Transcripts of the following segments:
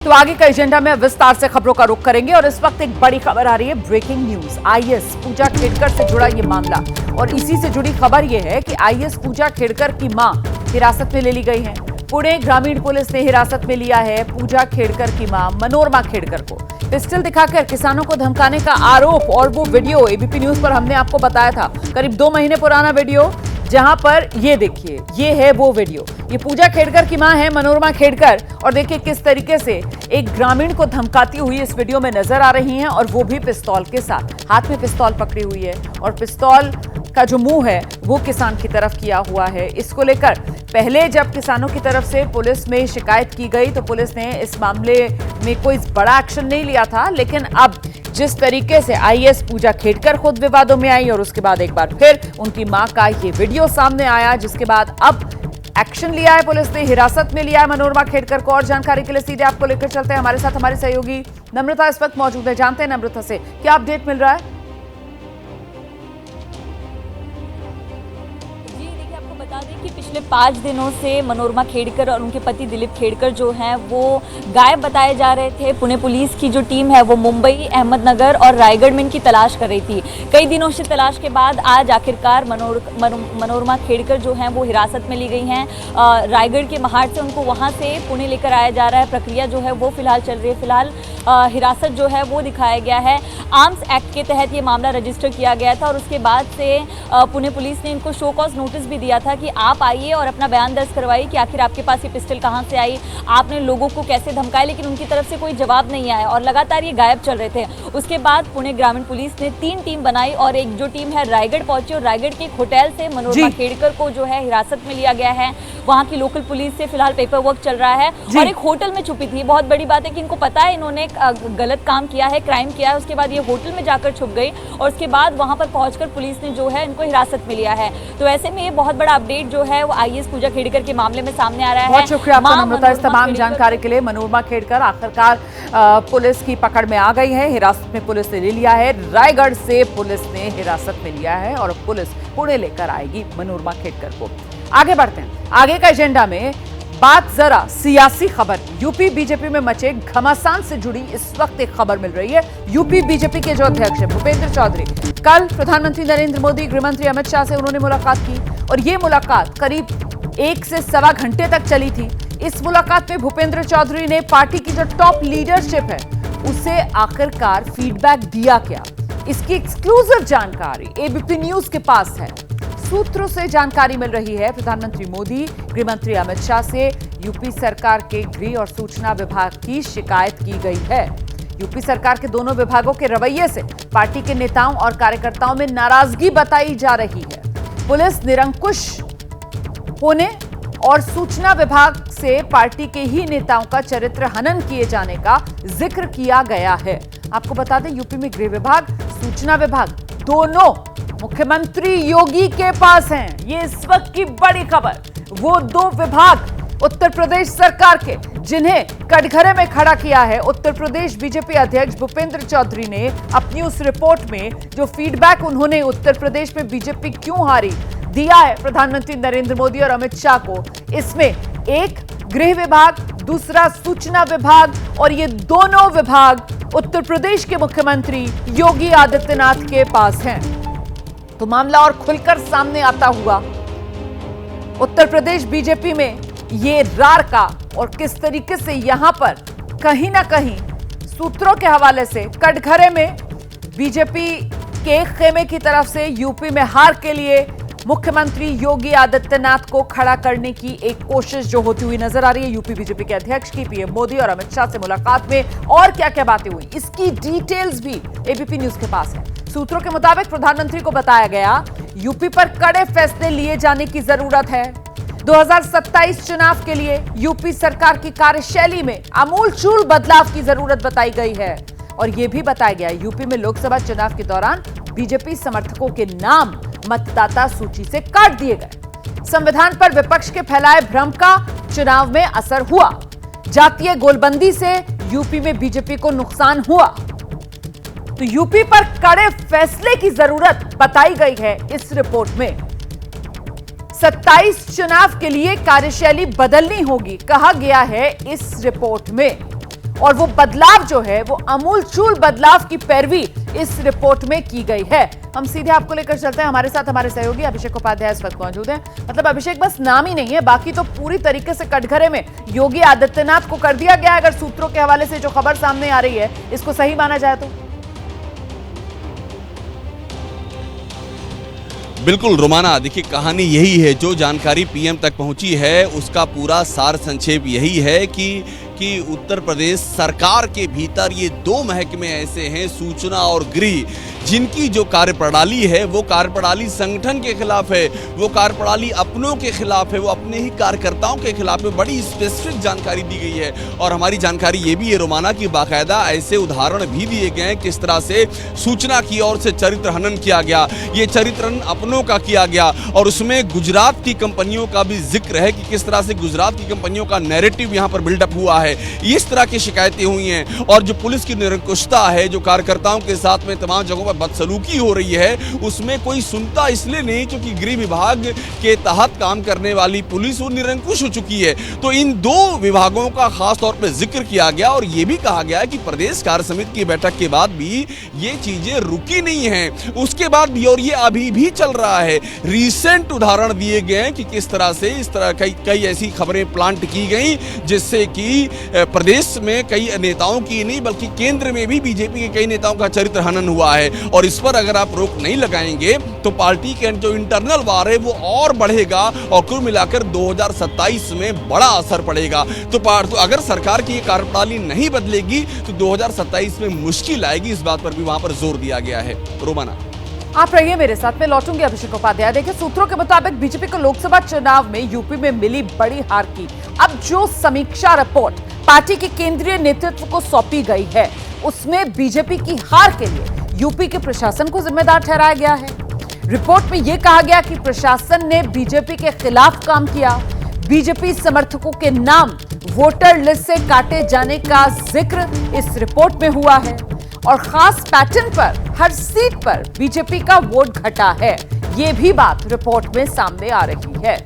तो आगे का एजेंडा में विस्तार से खबरों का रुख करेंगे और इस वक्त एक बड़ी खबर आ रही है। ब्रेकिंग न्यूज, आईएएस पूजा खेड़कर से जुड़ा ये मामला और इसी से जुड़ी खबर ये है कि आईएएस पूजा खेड़कर की मां हिरासत में ले ली गई है। पुणे ग्रामीण पुलिस ने हिरासत में लिया है पूजा खेड़कर की मां मनोरमा खेड़कर को। पिस्टल दिखाकर किसानों को धमकाने का आरोप और वो वीडियो एबीपी न्यूज पर हमने आपको बताया था, करीब 2 महीने पुराना वीडियो, जहां पर ये देखिए, ये है वो वीडियो। ये पूजा खेड़कर की मां है मनोरमा खेड़कर और देखिए किस तरीके से एक ग्रामीण को धमकाती हुई इस वीडियो में नजर आ रही हैं और वो भी पिस्तौल के साथ। हाथ में पिस्तौल पकड़ी हुई है और पिस्तौल का जो मुंह है वो किसान की तरफ किया हुआ है। इसको लेकर पहले जब किसानों की तरफ से पुलिस में शिकायत की गई तो पुलिस ने इस मामले में कोई बड़ा एक्शन नहीं लिया था, लेकिन अब जिस तरीके से आईएएस पूजा खेड़कर खुद विवादों में आई और उसके बाद एक बार फिर उनकी मां का ये वीडियो सामने आया, जिसके बाद अब एक्शन लिया है पुलिस ने, हिरासत में लिया है मनोरमा खेड़कर को। और जानकारी के लिए सीधे आपको लेकर चलते हैं, हमारे साथ हमारे सहयोगी नम्रता इस वक्त मौजूद है। जानते हैं नम्रता से क्या अपडेट मिल रहा है। बता दें कि पिछले 5 दिनों से मनोरमा खेड़कर और उनके पति दिलीप खेड़कर जो हैं वो गायब बताए जा रहे थे। पुणे पुलिस की जो टीम है वो मुंबई, अहमदनगर और रायगढ़ में इनकी तलाश कर रही थी। कई दिनों से तलाश के बाद आज आखिरकार मनोरमा खेड़कर जो हैं वो हिरासत में ली गई हैं। रायगढ़ के महाड से उनको वहाँ से पुणे लेकर आया जा रहा है। प्रक्रिया जो है वो फिलहाल चल रही है। फिलहाल हिरासत जो है वो दिखाया गया है। आर्म्स एक्ट के तहत ये मामला रजिस्टर किया गया था और उसके बाद से पुणे पुलिस ने इनको शो कॉज नोटिस भी दिया था कि आप आइए और अपना बयान दर्ज करवाइए कि आखिर आपके पास ये पिस्टल कहां से आई, आपने लोगों को कैसे धमकाया, लेकिन उनकी तरफ से कोई जवाब नहीं आया और लगातार ये गायब चल रहे थे। उसके बाद पुणे ग्रामीण पुलिस ने 3 टीम बनाई और एक जो टीम है रायगढ़ पहुंची और रायगढ़ के एक होटल से मनोरमा खेड़कर को जो है हिरासत में लिया गया है। वहां की लोकल पुलिस से फिलहाल पेपर वर्क चल रहा है और एक होटल में छुपी थी। बहुत बड़ी बात है कि इनको पता है इन्होंने गलत काम किया है, क्राइम किया है। उसके बाद ये होटल में जाकर छुप गई और उसके बाद वहां पर पहुंचकर पुलिस ने जो है इनको हिरासत में लिया है। तो ऐसे में ये बहुत बड़ा अपडेट जो है वो आईएएस पूजा खेड़कर के मामले में सामने आ रहा है। बहुत शुक्रिया आपका नम्रता इस तमाम जानकारी के लिए। मनोरमा खेड़कर आखिरकार पुलिस की पकड़ में आ गई है, हिरासत में पुलिस ने ले लिया है। रायगढ़ से पुलिस ने हिरासत में लिया है और पुलिस पुणे लेकर आएगी मनोरमा खेड़कर को। आगे बढ़ते हैं, आगे का एजेंडा में बात जरा सियासी खबर। यूपी बीजेपी में मचे घमासान से जुड़ी इस वक्त एक खबर मिल रही है। यूपी बीजेपी के जो अध्यक्ष है भूपेंद्र चौधरी, कल प्रधानमंत्री नरेंद्र मोदी, गृहमंत्री अमित शाह से उन्होंने मुलाकात की और ये मुलाकात करीब 1 से सवा घंटे तक चली थी। इस मुलाकात में भूपेंद्र चौधरी ने पार्टी की जो टॉप लीडरशिप है उसे आखिरकार फीडबैक दिया क्या, इसकी एक्सक्लूसिव जानकारी एबीपी न्यूज के पास है। सूत्रों से जानकारी मिल रही है प्रधानमंत्री मोदी, गृहमंत्री अमित शाह से यूपी सरकार के गृह और सूचना विभाग की शिकायत की गई है। यूपी सरकार के दोनों विभागों के रवैये से पार्टी के नेताओं और कार्यकर्ताओं में नाराजगी बताई जा रही है। पुलिस निरंकुश होने और सूचना विभाग से पार्टी के ही नेताओं का चरित्र हनन किए जाने का जिक्र किया गया है। आपको बता दें यूपी में गृह विभाग, सूचना विभाग दोनों मुख्यमंत्री योगी के पास हैं। ये इस वक्त की बड़ी खबर। वो 2 विभाग उत्तर प्रदेश सरकार के जिन्हें कटघरे में खड़ा किया है उत्तर प्रदेश बीजेपी अध्यक्ष भूपेंद्र चौधरी ने अपनी उस रिपोर्ट में जो फीडबैक उन्होंने उत्तर प्रदेश में बीजेपी क्यों हारी दिया है प्रधानमंत्री नरेंद्र मोदी और अमित शाह को। इसमें एक गृह विभाग, दूसरा सूचना विभाग और ये दोनों विभाग उत्तर प्रदेश के मुख्यमंत्री योगी आदित्यनाथ के पास हैं। तो मामला और खुलकर सामने आता हुआ उत्तर प्रदेश बीजेपी में ये रार का और किस तरीके से यहां पर कहीं ना कहीं सूत्रों के हवाले से कटघरे में बीजेपी के खेमे की तरफ से यूपी में हार के लिए मुख्यमंत्री योगी आदित्यनाथ को खड़ा करने की एक कोशिश जो होती हुई नजर आ रही है यूपी बीजेपी के अध्यक्ष की। पीएम मोदी और अमित शाह से मुलाकात में और क्या क्या बातें हुई, इसकी डिटेल्स भी एबीपी न्यूज के पास है। सूत्रों के मुताबिक प्रधानमंत्री को बताया गया यूपी पर कड़े फैसले लिए जाने की जरूरत है। 2027 चुनाव के लिए यूपी सरकार की कार्यशैली में आमूलचूल बदलाव की जरूरत बताई गई है और यह भी बताया गया यूपी में लोकसभा चुनाव के दौरान बीजेपी समर्थकों के नाम मतदाता सूची से काट दिए गए। संविधान पर विपक्ष के फैलाए भ्रम का चुनाव में असर हुआ। जातीय गोलबंदी से यूपी में बीजेपी को नुकसान हुआ। तो यूपी पर कड़े फैसले की जरूरत बताई गई है इस रिपोर्ट में। 27 चुनाव के लिए कार्यशैली बदलनी होगी कहा गया है इस रिपोर्ट में। और वो बदलाव जो है वो अमूलचूल बदलाव की पैरवी इस रिपोर्ट में की गई है। हम सीधे आपको लेकर चलते हैं, हमारे साथ हमारे सहयोगी अभिषेक उपाध्याय इस वक्त मौजूद हैं। मतलब अभिषेक, बस नाम ही नहीं है, बाकी तो पूरी तरीके से कटघरे में योगी आदित्यनाथ को कर दिया गया है, अगर सूत्रों के हवाले से जो खबर सामने आ रही है इसको सही माना जाए तो। बिल्कुल रोमाना, देखिए कहानी यही है, जो जानकारी पीएम तक पहुंची है उसका पूरा सार संक्षेप यही है कि उत्तर प्रदेश सरकार के भीतर ये दो महकमे ऐसे हैं, सूचना और गृह, जिनकी जो कार्यप्रणाली है वो कार्यप्रणाली संगठन के खिलाफ है, वो कार्यप्रणाली अपनों के खिलाफ है, वो अपने ही कार्यकर्ताओं के खिलाफ है। बड़ी स्पेसिफिक जानकारी दी गई है और हमारी जानकारी ये भी है रोमाना कि बाकायदा ऐसे उदाहरण भी दिए गए हैं किस तरह से सूचना की ओर से चरित्र हनन किया गया, ये चरित्र हनन अपनों का किया गया और उसमें गुजरात की कंपनियों का भी जिक्र है कि किस तरह से गुजरात की कंपनियों का नैरेटिव यहाँ पर बिल्डअप हुआ है। इस तरह की शिकायतें हुई हैं और जो पुलिस की निरंकुशता है, जो कार्यकर्ताओं के साथ में तमाम जगहों पर बदसलूकी हो रही है, उसमें कोई सुनता इसलिए नहीं क्योंकि गृह विभाग के तहत काम करने वाली पुलिस वो निरंकुश हो चुकी है। तो इन दो विभागों का खास तौर पर जिक्र किया गया और ये भी कहा गया कि प्रदेश कार्य समिति की बैठक के बाद भी ये चीजें रुकी नहीं हैं, उसके बाद भी और ये अभी भी चल रहा है। रिसेंट उदाहरण दिए गए हैं कि किस तरह से इस तरह कई ऐसी खबरें प्लांट की गई जिससे कि प्रदेश में कई नेताओं की नहीं बल्कि केंद्र में भी बीजेपी के कई नेताओं का चरित्र हनन हुआ है और इस पर अगर आप रोक नहीं लगाएंगे तो पार्टी के जो इंटरनल वार है वो और बढ़ेगा और कुल मिलाकर 2027 में बड़ा असर पड़ेगा। तो अगर सरकार की ये कार्यप्रणाली नहीं बदलेगी तो 2027 में मुश्किल आएगी, इस बात पर भी वहां पर जोर दिया गया है। रोमाना, आप रहिए मेरे साथ, मैं लौटूंगी अभिषेक उपाध्याय। देखिए, सूत्रों के मुताबिक बीजेपी को लोकसभा चुनाव में यूपी में मिली बड़ी हार की अब जो समीक्षा रिपोर्ट पार्टी के केंद्रीय नेतृत्व को सौंपी गई है उसमें बीजेपी की हार के लिए यूपी के प्रशासन को जिम्मेदार ठहराया गया है। रिपोर्ट में यह कहा गया कि प्रशासन ने बीजेपी के खिलाफ काम किया, बीजेपी समर्थकों के नाम वोटर लिस्ट से काटे जाने का जिक्र इस रिपोर्ट में हुआ है और खास पैटर्न पर हर सीट पर बीजेपी का वोट घटा है, यह भी बात रिपोर्ट में सामने आ रही है।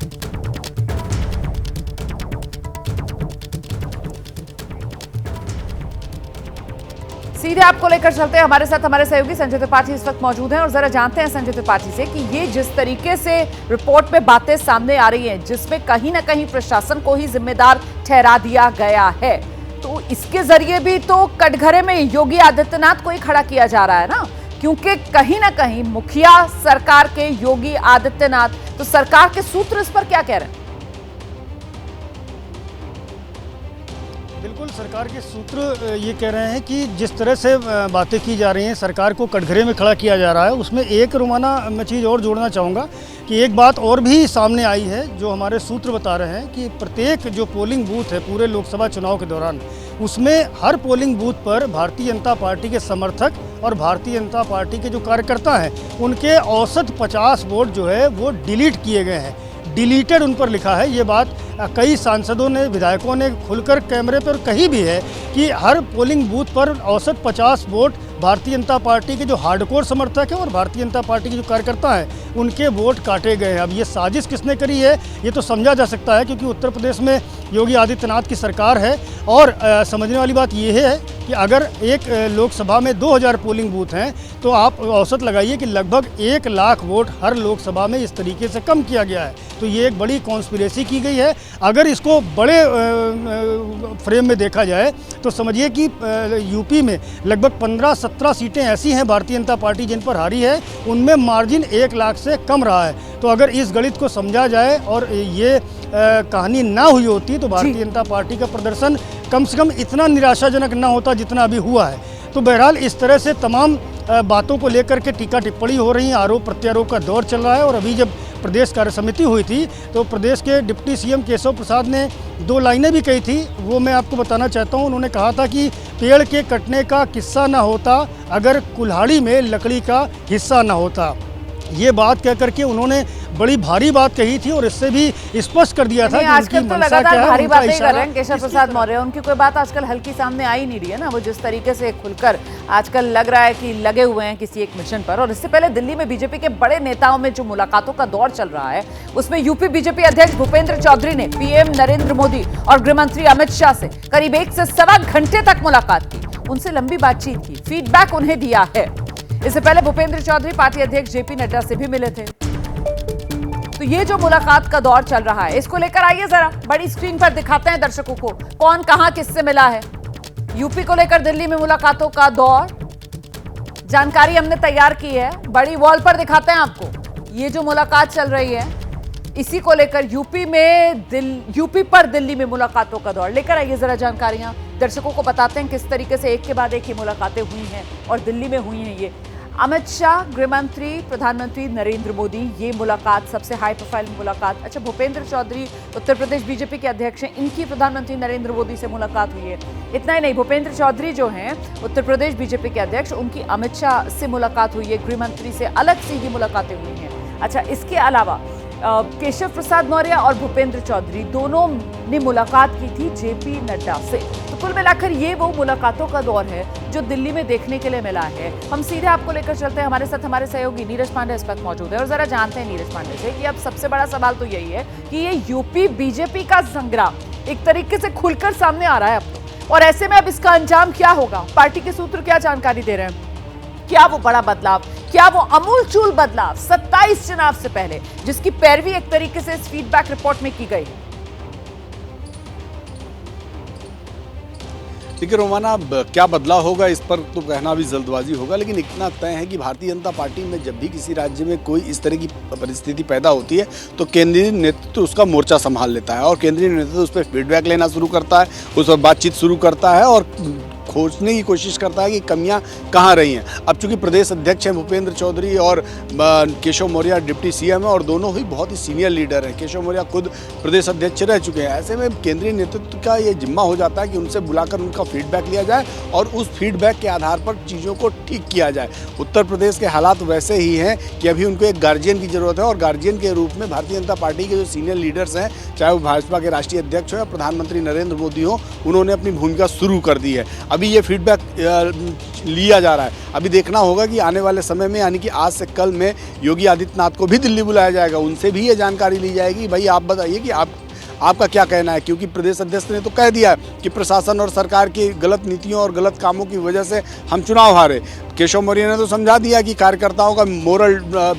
सीधे आपको लेकर चलते हैं, हमारे साथ हमारे सहयोगी संजय त्रिपाठी इस वक्त मौजूद हैं और जरा जानते हैं संजय त्रिपाठी से कि ये जिस तरीके से रिपोर्ट में बातें सामने आ रही हैं जिसमें कहीं ना कहीं प्रशासन को ही जिम्मेदार ठहरा दिया गया है, तो इसके जरिए भी तो कटघरे में योगी आदित्यनाथ को ही खड़ा किया जा रहा है ना, क्योंकि कहीं ना कहीं मुखिया सरकार के योगी आदित्यनाथ, तो सरकार के सूत्र इस पर क्या कह रहे हैं? बिल्कुल, सरकार के सूत्र ये कह रहे हैं कि जिस तरह से बातें की जा रही हैं, सरकार को कटघरे में खड़ा किया जा रहा है, उसमें एक रोमाना मैं चीज़ और जोड़ना चाहूँगा कि एक बात और भी सामने आई है जो हमारे सूत्र बता रहे हैं कि प्रत्येक जो पोलिंग बूथ है पूरे लोकसभा चुनाव के दौरान, उसमें हर पोलिंग बूथ पर भारतीय जनता पार्टी के समर्थक और भारतीय जनता पार्टी के जो कार्यकर्ता हैं उनके औसत 50 वोट जो है वो डिलीट किए गए हैं, डिलीटेड उन पर लिखा है। ये बात कई सांसदों ने, विधायकों ने खुलकर कैमरे पर कही भी है कि हर पोलिंग बूथ पर औसत 50 वोट भारतीय जनता पार्टी के जो हार्डकोर समर्थक हैं और भारतीय जनता पार्टी के जो कार्यकर्ता हैं उनके वोट काटे गए हैं। अब ये साजिश किसने करी है ये तो समझा जा सकता है क्योंकि उत्तर प्रदेश में योगी आदित्यनाथ की सरकार है और समझने वाली बात ये है कि अगर एक लोकसभा में 2000 पोलिंग बूथ हैं तो आप औसत लगाइए कि लगभग 1 लाख वोट हर लोकसभा में इस तरीके से कम किया गया है। तो ये एक बड़ी कॉन्स्पिरेसी की गई है। अगर इसको बड़े फ्रेम में देखा जाए तो समझिए कि यूपी में लगभग 15-17 सीटें ऐसी हैं भारतीय जनता पार्टी जिन पर हारी है, उनमें मार्जिन 1 लाख से कम रहा है। तो अगर इस गणित को समझा जाए और ये कहानी ना हुई होती तो भारतीय जनता पार्टी का प्रदर्शन कम से कम इतना निराशाजनक ना होता जितना अभी हुआ है। तो बहरहाल इस तरह से तमाम बातों को लेकर के टीका टिप्पणी हो रही है, आरोप प्रत्यारोप का दौर चल रहा है। और अभी जब प्रदेश कार्य समिति हुई थी तो प्रदेश के डिप्टी सीएम केशव प्रसाद ने 2 लाइनें भी कही थी, वो मैं आपको बताना चाहता हूँ। उन्होंने कहा था कि पेड़ के कटने का किस्सा ना होता अगर कुल्हाड़ी में लकड़ी का हिस्सा ना होता। ये बात कह करके उन्होंने बड़ी भारी बात कही थी और इससे भी स्पष्ट कर दिया था कि आजकल उनकी तो मंशा लगातार क्या है, भारी उनका बातें कर इशारा रहे हैं केशव प्रसाद मौर्य। उनकी कोई बात आजकल हल्की सामने आ ही नहीं रही है ना। वो जिस तरीके से खुलकर आजकल लग रहा है कि लगे हुए हैं किसी एक मिशन पर। और इससे पहले दिल्ली में बीजेपी के बड़े नेताओं में जो मुलाकातों का दौर चल रहा है, उसमें यूपी बीजेपी अध्यक्ष भूपेंद्र चौधरी ने पीएम नरेंद्र मोदी और गृहमंत्री अमित शाह से करीब 1 से सवा घंटे तक मुलाकात की, उनसे लंबी बातचीत की, फीडबैक उन्हें दिया है। इससे पहले भूपेंद्र चौधरी पार्टी अध्यक्ष जेपी नड्डा से भी मिले थे। तो ये जो मुलाकात का दौर चल रहा है, इसको लेकर आइए जरा बड़ी स्क्रीन पर दिखाते हैं दर्शकों को कौन कहां किससे मिला है। यूपी को लेकर दिल्ली में मुलाकातों का दौर, जानकारी हमने तैयार की है, बड़ी वॉल पर दिखाते हैं आपको। ये जो मुलाकात चल रही है, इसी को लेकर यूपी पर दिल्ली में मुलाकातों का दौर लेकर आइए जरा जानकारियां दर्शकों को बताते हैं किस तरीके से एक के बाद एक ये मुलाकातें हुई हैं और दिल्ली में हुई हैं। ये अमित शाह, गृहमंत्री, प्रधानमंत्री नरेंद्र मोदी, ये मुलाकात सबसे हाई प्रोफाइल मुलाकात। अच्छा, भूपेंद्र चौधरी उत्तर प्रदेश बीजेपी के अध्यक्ष हैं, इनकी प्रधानमंत्री नरेंद्र मोदी से मुलाकात हुई है। इतना ही नहीं, भूपेंद्र चौधरी जो हैं उत्तर प्रदेश बीजेपी के अध्यक्ष, उनकी अमित शाह से मुलाकात हुई है, गृहमंत्री से अलग से ही मुलाकातें हुई हैं। अच्छा, इसके अलावा केशव प्रसाद मौर्य और भूपेंद्र चौधरी दोनों ने मुलाकात की थी जेपी नड्डा से। तो कुल मिलाकर ये वो मुलाकातों का दौर है जो दिल्ली में देखने के लिए मिला है। हम सीधे आपको लेकर चलते हैं, हमारे साथ हमारे सहयोगी नीरज पांडे इस वक्त मौजूद है और जरा जानते हैं नीरज पांडे से कि अब सबसे बड़ा सवाल तो यही है कि ये यूपी बीजेपी का संग्राम एक तरीके से खुलकर सामने आ रहा है अब तो, और ऐसे में अब इसका अंजाम क्या होगा? पार्टी के सूत्र क्या जानकारी दे रहे हैं? क्या वो बड़ा बदलाव, क्या वो अमूलचूल बदलाव 27 चुनाव से पहले जिसकी पैरवी एक तरीके से इस फीडबैक रिपोर्ट में की गई? देखिए रोमाना, अब क्या बदलाव होगा इस पर तो कहना भी जल्दबाजी होगा, लेकिन इतना तय है कि भारतीय जनता पार्टी में जब भी किसी राज्य में कोई इस तरह की परिस्थिति पैदा होती है तो केंद्रीय नेतृत्व उसका मोर्चा संभाल लेता है और केंद्रीय नेतृत्व उस पर फीडबैक लेना शुरू करता है, उस पर बातचीत शुरू करता है और खोजने की कोशिश करता है कि कमियां कहां रही हैं। अब चूंकि प्रदेश अध्यक्ष हैं भूपेंद्र चौधरी और केशव मौर्य डिप्टी सीएम है और दोनों ही बहुत ही सीनियर लीडर हैं। केशव मौर्य खुद प्रदेश अध्यक्ष रह चुके हैं। ऐसे में केंद्रीय नेतृत्व का ये जिम्मा हो जाता है कि उनसे बुलाकर उनका फीडबैक लिया जाए और उस फीडबैक के आधार पर चीज़ों को ठीक किया जाए। उत्तर प्रदेश के हालात वैसे ही हैं कि अभी उनको एक गार्जियन की जरूरत है और गार्जियन के रूप में भारतीय जनता पार्टी के जो सीनियर लीडर्स हैं, चाहे वो भाजपा के राष्ट्रीय अध्यक्ष हो या प्रधानमंत्री नरेंद्र मोदी हो, उन्होंने अपनी भूमिका शुरू कर दी है। अभी ये फीडबैक लिया जा रहा है। अभी देखना होगा कि आने वाले समय में, यानी कि आज से कल में, योगी आदित्यनाथ को भी दिल्ली बुलाया जाएगा। उनसे भी ये जानकारी ली जाएगी, भाई आप बताइए कि आपका क्या कहना है, क्योंकि प्रदेश अध्यक्ष ने तो कह दिया है कि प्रशासन और सरकार की गलत नीतियों और गलत कामों की वजह से हम चुनाव हारे। केशव मौर्य ने तो समझा दिया कि कार्यकर्ताओं का मोरल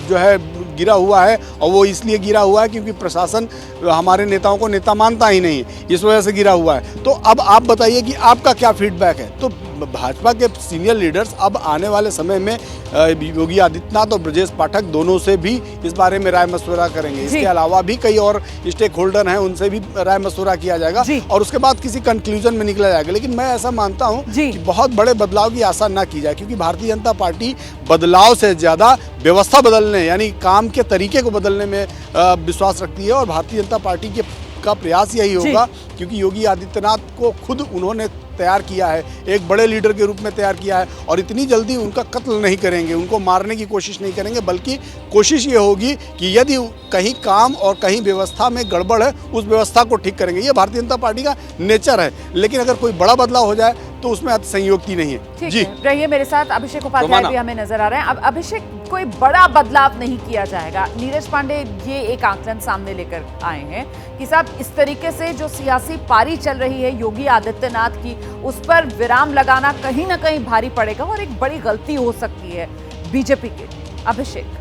जो है गिरा हुआ है और वो इसलिए गिरा हुआ है क्योंकि प्रशासन हमारे नेताओं को नेता मानता ही नहीं, इस वजह से गिरा हुआ है। तो अब आप बताइए कि आपका क्या फीडबैक है। तो भाजपा के सीनियर लीडर्स अब आने वाले समय में योगी आदित्यनाथ और ब्रजेश पाठक दोनों से भी इस बारे में राय मशवरा करेंगे। इसके अलावा भी कई और स्टेक होल्डर हैं, उनसे भी राय मशवरा किया जाएगा और उसके बाद किसी कंक्लूजन में निकला जाएगा। लेकिन मैं ऐसा मानता हूं कि बहुत बड़े बदलाव की आशा ना की जाए, क्योंकि भारतीय जनता पार्टी बदलाव से ज्यादा व्यवस्था बदलने, यानी काम के तरीके को बदलने में विश्वास रखती है और भारतीय जनता पार्टी का प्रयास यही होगा, क्योंकि योगी आदित्यनाथ को खुद उन्होंने तैयार किया है, एक बड़े लीडर के रूप में तैयार किया है और इतनी जल्दी उनका कत्ल नहीं करेंगे, उनको मारने की कोशिश नहीं करेंगे, बल्कि कोशिश ये होगी कि यदि कहीं काम और कहीं व्यवस्था में गड़बड़ है, उस व्यवस्था को ठीक करेंगे। ये भारतीय जनता पार्टी का नेचर है। लेकिन अगर कोई बड़ा बदलाव हो जाए तो उसमें संयोक्ति नहीं है। जी रहिए मेरे साथ, अभिषेक उपाध्याय भी हमें नजर आ रहे हैं। अब अभिषेक, कोई बड़ा बदलाव नहीं किया जाएगा। नीरज पांडे ये एक आंकलन सामने लेकर आए हैं कि साहब इस तरीके से जो सियासी पारी चल रही है योगी आदित्यनाथ की, उस पर विराम लगाना कहीं ना कहीं भारी पड़ेगा और एक बड़ी गलती हो सकती है बीजेपी के। अभिषेक,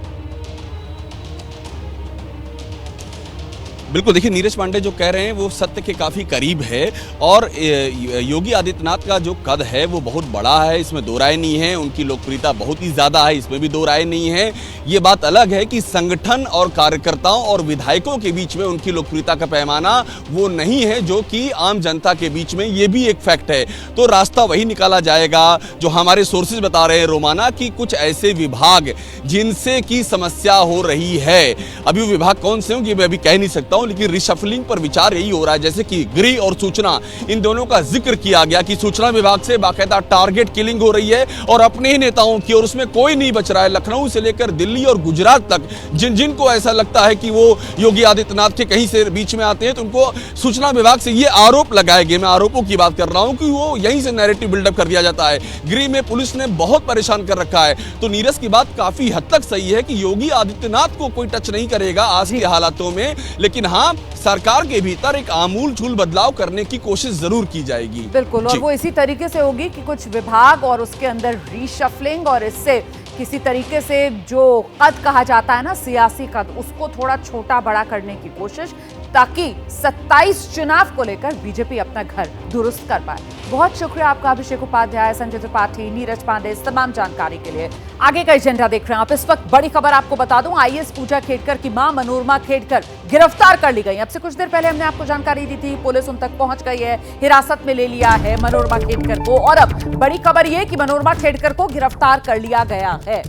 बिल्कुल, देखिए नीरज पांडे जो कह रहे हैं वो सत्य के काफ़ी करीब है और योगी आदित्यनाथ का जो कद है वो बहुत बड़ा है, इसमें दो राय नहीं है। उनकी लोकप्रियता बहुत ही ज़्यादा है, इसमें भी दो राय नहीं है। ये बात अलग है कि संगठन और कार्यकर्ताओं और विधायकों के बीच में उनकी लोकप्रियता का पैमाना वो नहीं है जो कि आम जनता के बीच में, ये भी एक फैक्ट है। तो रास्ता वही निकाला जाएगा जो हमारे सोर्सेज बता रहे हैं रोमाना, कि कुछ ऐसे विभाग जिनसे की समस्या हो रही है। अभी वो विभाग कौन से होंगे मैं अभी कह नहीं सकता हूँ, हूं, लेकिन रिशफलिंग पर विचार यही हो रहा है। जैसे कि गृह और सूचना, इन दोनों का जिक्र किया गया कि सूचना विभाग से बाकायदा टारगेट किलिंग हो रही है और अपने ही नेताओं की, और उसमें कोई नहीं बच रहा है। लखनऊ से लेकर दिल्ली और गुजरात तक जिनको ऐसा लगता है कि वो योगी आदित्यनाथ के कहीं से बीच में आते हैं, तो उनको सूचना विभाग से ये आरोप लगाए गए, मैं आरोपों की बात कर रहा हूं, कि वो यहीं से नैरेटिव बिल्डअप कर दिया जाता है। गृह में पुलिस ने बहुत परेशान कर रखा है। तो नीरज की बात काफी हद तक सही है कि योगी आदित्यनाथ को कोई टच नहीं करेगा आज के हालातों में, लेकिन हाँ, सरकार के भीतर एक आमूल-चूल बदलाव करने की कोशिश जरूर की जाएगी। बिल्कुल, और वो इसी तरीके से होगी कि कुछ विभाग और उसके अंदर रीशफलिंग, और इससे किसी तरीके से जो कद कहा जाता है ना, सियासी कद, उसको थोड़ा छोटा बड़ा करने की कोशिश, ताकि 27 चुनाव को लेकर बीजेपी अपना घर दुरुस्त कर पाए। बहुत शुक्रिया आपका अभिषेक उपाध्याय, संजय त्रिपाठी, नीरज पांडे, इस तमाम जानकारी के लिए। आगे का एजेंडा देख रहे हैं आप। इस वक्त बड़ी खबर आपको बता दूं, आईएएस पूजा खेडकर की मां मनोरमा खेडकर गिरफ्तार कर ली गई। अब से कुछ देर पहले हमने आपको जानकारी दी थी, पुलिस उन तक पहुंच गई है, हिरासत में ले लिया है मनोरमा खेडकर को, और अब बड़ी खबर यह कि मनोरमा खेडकर को गिरफ्तार कर लिया गया है।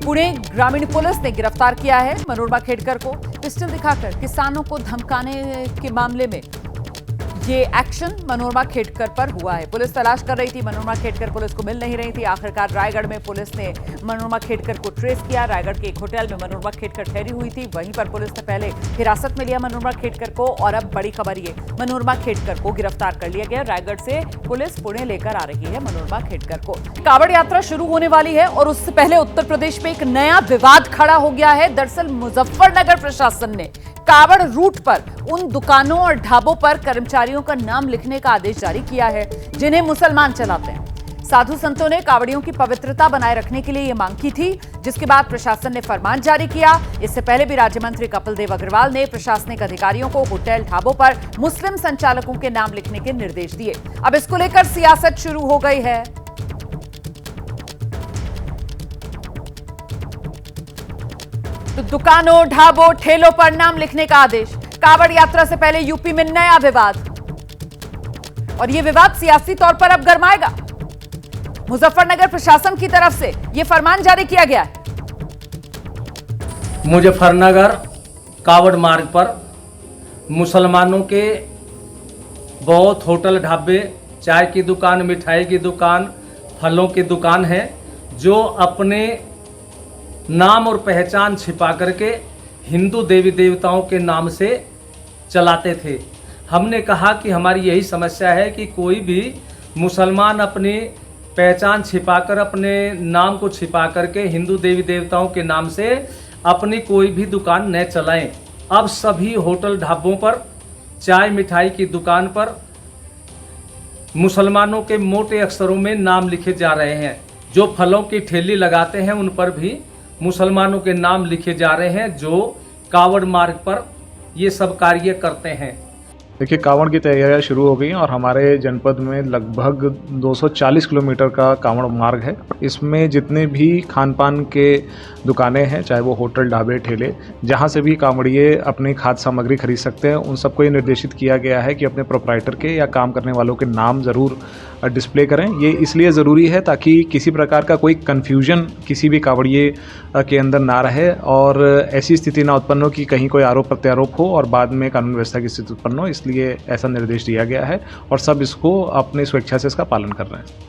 पुणे ग्रामीण पुलिस ने गिरफ्तार किया है मनोरमा खेडकर को, पिस्टल दिखाकर किसानों को धमकाने के मामले में ये एक्शन मनोरमा खेडकर पर हुआ है। पुलिस तलाश कर रही थी, मनोरमा खेडकर पुलिस को मिल नहीं रही थी। आखिरकार रायगढ़ में पुलिस ने मनोरमा खेडकर को ट्रेस किया। रायगढ़ के एक होटल में मनोरमा खेडकर ठहरी हुई थी, वहीं पर पुलिस ने पहले हिरासत में लिया मनोरमा खेडकर को, और अब बड़ी खबर ये, मनोरमा खेडकर को गिरफ्तार कर लिया गया। रायगढ़ से पुलिस पुणे लेकर आ रही है मनोरमा खेडकर को। कांवड़ यात्रा शुरू होने वाली है, और उससे पहले उत्तर प्रदेश में एक नया विवाद खड़ा हो गया है। दरअसल मुजफ्फरनगर प्रशासन ने कांवड़ रूट पर उन दुकानों और ढाबों पर कर्मचारियों का नाम लिखने का आदेश जारी किया है जिन्हें मुसलमान चलाते हैं। साधु संतों ने कांवड़ियों की पवित्रता बनाए रखने के लिए यह मांग की थी, जिसके बाद प्रशासन ने फरमान जारी किया। इससे पहले भी राज्य मंत्री कपिल देव अग्रवाल ने प्रशासनिक अधिकारियों को होटल ढाबों पर मुस्लिम संचालकों के नाम लिखने के निर्देश दिए। अब इसको लेकर सियासत शुरू हो गई है। तो दुकानों, ढाबों, ठेलों पर नाम लिखने का आदेश। कांवड़ यात्रा से पहले यूपी में नया विवाद, और यह विवाद सियासी तौर पर अब गरमाएगा। मुजफ्फरनगर प्रशासन की तरफ से यह फरमान जारी किया गया है। मुजफ्फरनगर कांवड़ मार्ग पर मुसलमानों के बहुत होटल, ढाबे, चाय की दुकान, मिठाई की दुकान, फलों की दुकान है, जो अपने नाम और पहचान छिपा करके हिंदू देवी देवताओं के नाम से चलाते थे। हमने कहा कि हमारी यही समस्या है कि कोई भी मुसलमान अपनी पहचान छिपाकर, अपने नाम को छिपा करके हिंदू देवी देवताओं के नाम से अपनी कोई भी दुकान न चलाएं। अब सभी होटल, ढाबों पर, चाय मिठाई की दुकान पर मुसलमानों के मोटे अक्षरों में नाम लिखे जा रहे हैं। जो फलों की ठेली लगाते हैं उन पर भी मुसलमानों के नाम लिखे जा रहे हैं, जो कांवड़ मार्ग पर ये सब कार्य करते हैं। देखिए, कांवड़ की तैयारियां शुरू हो गई हैं और हमारे जनपद में लगभग 240 किलोमीटर का कांवड़ मार्ग है। इसमें जितने भी खान पान के दुकानें हैं, चाहे वो होटल, ढाबे, ठेले, जहां से भी कांवड़िए अपनी खाद्य सामग्री खरीद सकते हैं, उन सबको ये निर्देशित किया गया है कि अपने प्रोप्राइटर के या काम करने वालों के नाम ज़रूर डिस्प्ले करें। ये इसलिए ज़रूरी है ताकि किसी प्रकार का कोई कन्फ्यूजन किसी भी कांवड़िए के अंदर ना रहे और ऐसी स्थिति ना उत्पन्न हो कि कहीं कोई आरोप प्रत्यारोप हो और बाद में कानून व्यवस्था की स्थिति उत्पन्न हो। इसलिए ऐसा निर्देश दिया गया है और सब इसको अपनी स्वेच्छा से इसका पालन कर रहे हैं।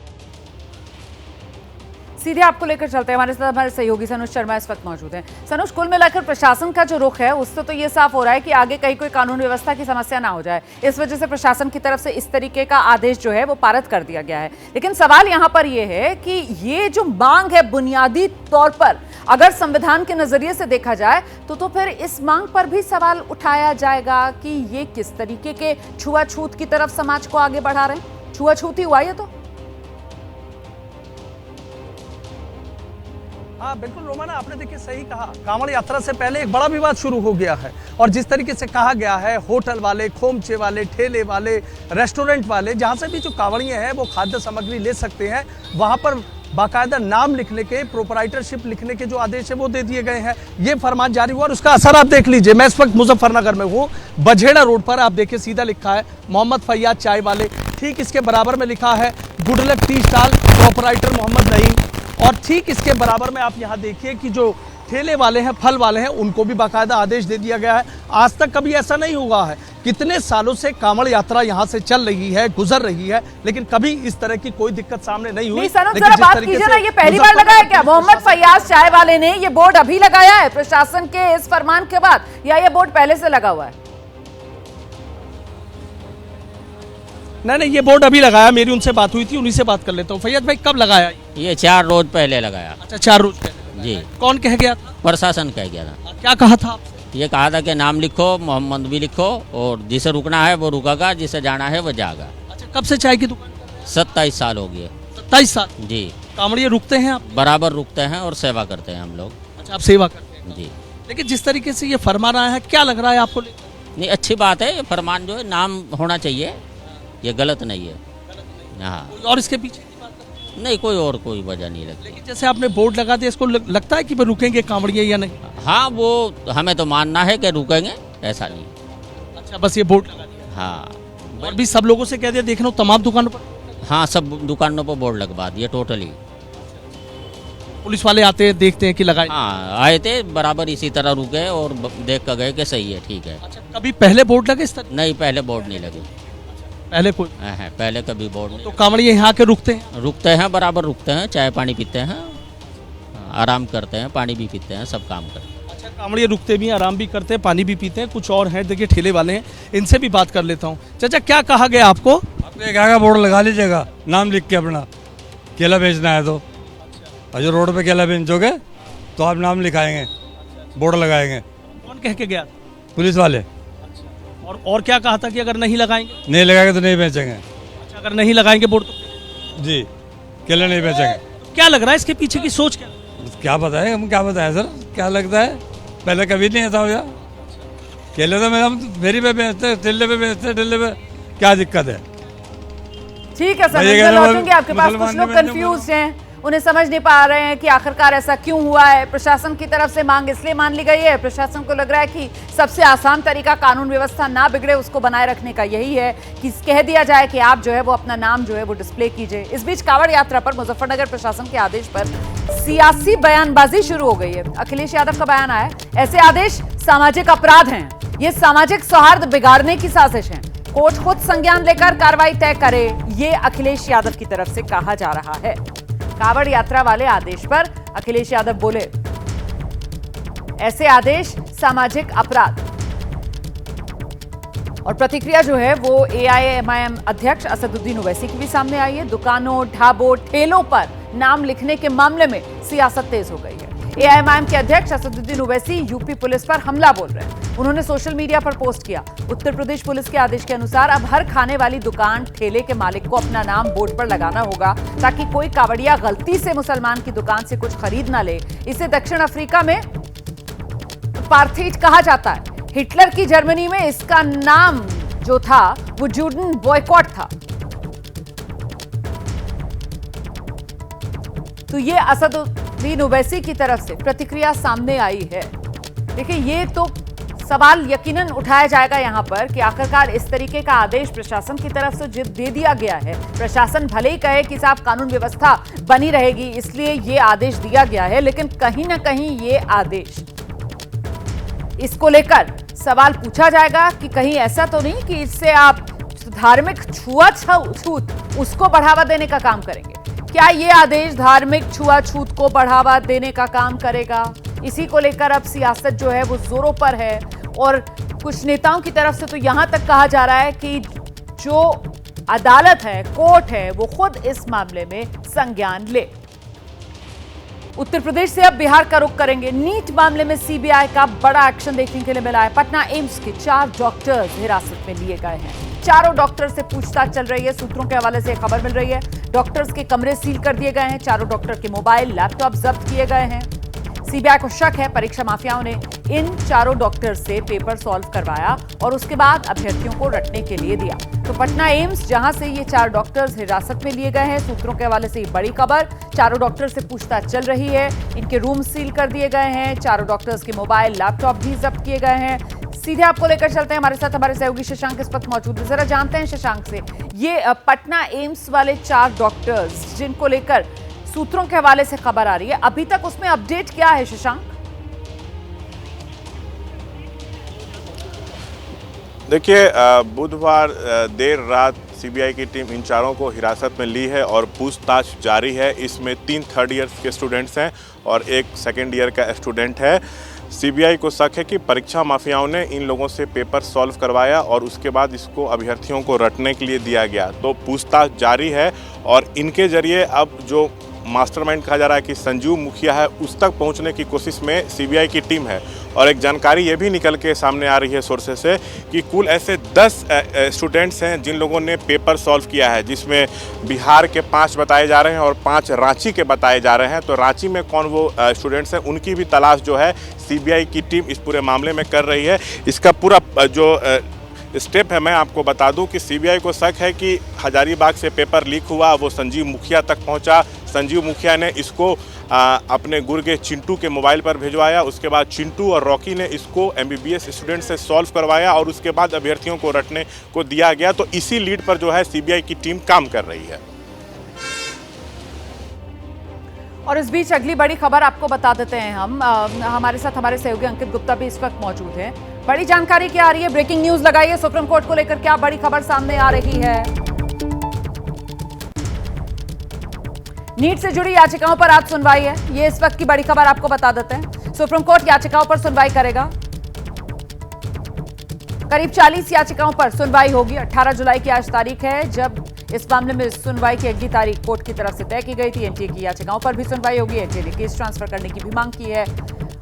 सीधे आपको लेकर चलते हैं, हमारे साथ हमारे सहयोगी सनुज शर्मा इस वक्त मौजूद हैं। सनुज, कुल मिलाकर प्रशासन का जो रुख है उससे तो ये साफ हो रहा है कि आगे कहीं कोई कानून व्यवस्था की समस्या ना हो जाए, इस वजह से प्रशासन की तरफ से इस तरीके का आदेश जो है वो पारित कर दिया गया है। लेकिन सवाल यहाँ पर ये है कि ये जो मांग है बुनियादी तौर पर अगर संविधान के नजरिए से देखा जाए तो फिर इस मांग पर भी सवाल उठाया जाएगा कि ये किस तरीके के छुआछूत की तरफ समाज को आगे बढ़ा रहे हैं। छुआछूत ही हुआ ये तो। हाँ बिल्कुल रोमाना, आपने देखिए सही कहा, कांवड़ यात्रा से पहले एक बड़ा विवाद शुरू हो गया है और जिस तरीके से कहा गया है होटल वाले, खोमचे वाले, ठेले वाले, रेस्टोरेंट वाले, जहाँ से भी जो कांवड़िए हैं वो खाद्य सामग्री ले सकते हैं, वहाँ पर बाकायदा नाम लिखने के, प्रोपराइटरशिप लिखने के जो आदेश है वो दे दिए गए हैं। ये फरमान जारी हुआ और उसका असर आप देख लीजिए। मैं इस वक्त मुजफ्फरनगर में हूँ, बझेड़ा रोड पर आप देखिए सीधा लिखा है मोहम्मद फैयाज चाय वाले, ठीक इसके बराबर में लिखा है good luck tea stall, proprietor Mohammed Naeem, और ठीक इसके बराबर में आप यहाँ देखिए कि जो ठेले वाले हैं, फल वाले हैं, उनको भी बाकायदा आदेश दे दिया गया है। आज तक कभी ऐसा नहीं हुआ है, कितने सालों से कांवड़ यात्रा यहाँ से चल रही है, गुजर रही है, लेकिन कभी इस तरह की कोई दिक्कत सामने नहीं हुई। नहीं सनम, लेकिन जरा जिस बात तरीके कीजिए से ना, ये पहली बार लगा है क्या? मोहम्मद फैयाज चाय वाले ने ये बोर्ड अभी लगाया है प्रशासन के इस फरमान के बाद, या ये बोर्ड पहले से लगा हुआ है? नहीं, ये बोर्ड अभी लगाया, मेरी उनसे बात हुई थी, उन्हीं से बात कर लेता हूँ। फैयाज भाई कब लगाया? ये 4 रोज पहले लगाया। अच्छा, 4 रोज पहले। जी। कौन कह गया था? प्रशासन कह गया था। क्या कहा था आपसे? ये कहा था कि नाम लिखो, मोहम्मद भी लिखो, और जिसे रुकना है वो रुकेगा, जिसे जाना है वो जाएगा। अच्छा, कब से चाय की दुकान? 27 साल हो गए। 27 साल? जी। कांवड़िए रुकते हैं आप? बराबर रुकते हैं और सेवा करते हैं हम लोग। अच्छा, आप सेवा करते हैं? जी। लेकिन जिस तरीके से ये फरमान आया है, क्या लग रहा है आपको? नहीं, अच्छी बात है, ये फरमान जो है नाम होना चाहिए, ये गलत नहीं है। हाँ। और इसके पीछे की बात है? नहीं, कोई वजह नहीं लगती। लेकिन जैसे आपने बोर्ड लगा दिया, इसको लगता है कि वे रुकेंगे कांवड़िए या नहीं? हाँ, वो हमें तो मानना है कि रुकेंगे, ऐसा नहीं। अच्छा, बस ये बोर्ड लगा दिया? हाँ। और भी सब लोगों से कह दिया, देखना तमाम दुकानों पर? हाँ, सब दुकानों पर बोर्ड लगवा दिए टोटली। पुलिस वाले आते हैं, देखते हैं कि लगाए? हाँ, आए थे, बराबर इसी तरह रुके और देख कर गए कि सही है, ठीक है। अच्छा, कभी पहले बोर्ड लगे इस तरह? नहीं, पहले बोर्ड नहीं लगे। पहले कोई? हाँ, पहले कभी बोर्ड नहीं। तो कांवड़िए यहाँ के रुकते हैं? रुकते हैं, बराबर रुकते हैं, चाय पानी पीते हैं, आराम करते हैं, पानी भी पीते हैं, सब काम करते हैं। अच्छा, कांवड़िए रुकते भी हैं, आराम भी करते हैं, पानी भी पीते हैं। कुछ और हैं, देखिए ठेले वाले हैं, इनसे भी बात कर लेता हूँ। चाचा, क्या कहा गया आपको? आपको एक आगे बोर्ड लगा लीजिएगा, नाम लिख के अपना, केला बेचना है तो। और जो रोड पे केला बेचोगे तो आप नाम लिखाएंगे, बोर्ड लगाएंगे। कौन कह के गया? पुलिस वाले। और क्या कहा था कि अगर नहीं लगाएंगे? नहीं लगाएंगे तो नहीं बेचेंगे। अच्छा, अगर नहीं लगाएंगे बोर्ड तो? जी, केला नहीं बेचेंगे। क्या लग रहा है इसके पीछे की सोच? क्या बताए, हम क्या बताएं सर, क्या लगता है? पहले कभी नहीं ऐसा हुआ। केले तो हम फेरी पे बेचते, टिल्ले पे बेचते, टिल्ले पे, क्या दिक्कत है? ठीक है सर, मैं लौटूंगी आपके पास। कुछ लोग कंफ्यूज हैं, उन्हें समझ नहीं पा रहे हैं कि आखिरकार ऐसा क्यों हुआ है। प्रशासन की तरफ से मांग इसलिए मान ली गई है, प्रशासन को लग रहा है कि सबसे आसान तरीका कानून व्यवस्था ना बिगड़े उसको बनाए रखने का यही है कि कह दिया जाए कि आप जो है वो अपना नाम जो है वो डिस्प्ले कीजिए। इस बीच कांवड़ यात्रा पर मुजफ्फरनगर प्रशासन के आदेश पर सियासी बयानबाजी शुरू हो गई है। अखिलेश यादव का बयान आया, ऐसे आदेश सामाजिक अपराध हैं, ये सामाजिक सौहार्द बिगाड़ने की साजिश है, कोर्ट खुद संज्ञान लेकर कार्रवाई तय करे, ये अखिलेश यादव की तरफ से कहा जा रहा है। कांवड़ यात्रा वाले आदेश पर अखिलेश यादव बोले, ऐसे आदेश सामाजिक अपराध। और प्रतिक्रिया जो है वो AIMIM अध्यक्ष असदुद्दीन ओवैसी की भी सामने आई है। दुकानों, ढाबों, ठेलों पर नाम लिखने के मामले में सियासत तेज हो गई है। AIMIM के अध्यक्ष असदुद्दीन ओवैसी यूपी पुलिस पर हमला बोल रहे हैं। उन्होंने सोशल मीडिया पर पोस्ट किया, उत्तर प्रदेश पुलिस के आदेश के अनुसार अब हर खाने वाली दुकान, ठेले के मालिक को अपना नाम बोर्ड पर लगाना होगा ताकि कोई कावड़िया गलती से मुसलमान की दुकान से कुछ खरीद ना ले। इसे दक्षिण अफ्रीका में पार्थेज कहा जाता है। हिटलर की जर्मनी में इसका नाम जो था वो जूडन बॉयकॉट था। तो ये असदुद्दीन ओवैसी की तरफ से प्रतिक्रिया सामने आई है। देखिए, ये तो सवाल यकीनन उठाया जाएगा यहां पर कि आखिरकार इस तरीके का आदेश प्रशासन की तरफ से जो दे दिया गया है, प्रशासन भले ही कहे कि साहब कानून व्यवस्था बनी रहेगी इसलिए ये आदेश दिया गया है, लेकिन कहीं ना कहीं ये आदेश, इसको लेकर सवाल पूछा जाएगा कि कहीं ऐसा तो नहीं कि इससे आप धार्मिक छुआछूत उसको बढ़ावा देने का काम करेंगे। क्या ये आदेश धार्मिक छुआछूत को बढ़ावा देने का काम करेगा? इसी को लेकर अब सियासत जो है वो जोरों पर है और कुछ नेताओं की तरफ से तो यहां तक कहा जा रहा है कि जो अदालत है, कोर्ट है, वो खुद इस मामले में संज्ञान ले। उत्तर प्रदेश से अब बिहार का रुख करेंगे। नीट मामले में सीबीआई का बड़ा एक्शन देखने के लिए मिला है। पटना एम्स के 4 डॉक्टर्स हिरासत में लिए गए हैं। चारों डॉक्टर से पूछताछ चल रही है। सूत्रों के हवाले से खबर मिल रही है, डॉक्टर्स के कमरे सील कर दिए गए हैं। चारों डॉक्टर के मोबाइल, लैपटॉप जब्त किए गए हैं। सीबीआई को शक है परीक्षा माफियाओं ने इन चारों डॉक्टर से पेपर सॉल्व करवाया और उसके बाद अभ्यर्थियों को रटने के लिए दिया। तो पटना एम्स, जहां से ये 4 डॉक्टर्स हिरासत में लिए गए हैं, सूत्रों के हवाले से ये बड़ी खबर। चारों डॉक्टर से पूछताछ चल रही है, इनके रूम सील कर दिए गए हैं। चारों डॉक्टर्स के मोबाइल, लैपटॉप भी जब्त किए गए हैं। सीधे आपको लेकर चलते हैं, हमारे साथ हमारे सहयोगी शशांक इस वक्त मौजूद है। जरा जानते हैं शशांक से, ये पटना एम्स वाले 4 डॉक्टर्स जिनको लेकर सूत्रों के हवाले से खबर आ रही है, अभी तक उसमें अपडेट क्या है शशांक? देखिए, बुधवार देर रात सीबीआई की टीम इन चारों को हिरासत में ली है और पूछताछ जारी है। इसमें 3 थर्ड ईयर के स्टूडेंट्स हैं और 1 सेकेंड ईयर का स्टूडेंट है। सीबीआई को शक है कि परीक्षा माफियाओं ने इन लोगों से पेपर सॉल्व करवाया और उसके बाद इसको अभ्यर्थियों को रटने के लिए दिया गया। तो पूछताछ जारी है और इनके जरिए अब जो मास्टरमाइंड कहा जा रहा है कि संजीव मुखिया है, उस तक पहुंचने की कोशिश में सीबीआई की टीम है। और एक जानकारी ये भी निकल के सामने आ रही है सोर्सेस से कि कुल ऐसे 10 स्टूडेंट्स हैं जिन लोगों ने पेपर सॉल्व किया है, जिसमें बिहार के 5 बताए जा रहे हैं और 5 रांची के बताए जा रहे हैं। तो रांची में कौन वो स्टूडेंट्स हैं, उनकी भी तलाश जो है सीबीआई की टीम इस पूरे मामले में कर रही है। इसका पूरा जो स्टेप है मैं आपको बता दूं कि सीबीआई को शक है कि हजारीबाग से पेपर लीक हुआ, वो संजीव मुखिया तक पहुंचा। संजीव मुखिया ने इसको अपने गुर के चिंटू के मोबाइल पर भिजवाया। उसके बाद चिंटू और रॉकी ने इसको एमबीबीएस स्टूडेंट से सॉल्व करवाया और उसके बाद अभ्यर्थियों को रटने को दिया गया। तो इसी लीड पर जो है सीबीआई की टीम काम कर रही है। और इस बीच अगली बड़ी खबर आपको बता देते हैं हम। हमारे साथ हमारे सहयोगी अंकित गुप्ता भी इस वक्त मौजूद हैं। बड़ी जानकारी क्या आ रही है, ब्रेकिंग न्यूज लगाइए। सुप्रीम कोर्ट को लेकर क्या बड़ी खबर सामने आ रही है? नीट से जुड़ी याचिकाओं पर आज सुनवाई है, ये इस वक्त की बड़ी खबर आपको बता देते हैं। सुप्रीम कोर्ट याचिकाओं पर सुनवाई करेगा। करीब 40 याचिकाओं पर सुनवाई होगी। 18 जुलाई की आज तारीख है जब इस मामले में सुनवाई की अगली तारीख कोर्ट की तरफ से तय की गई थी। एनटीए की याचिकाओं पर भी सुनवाई होगी। एनटीए ने केस ट्रांसफर करने की भी मांग की है।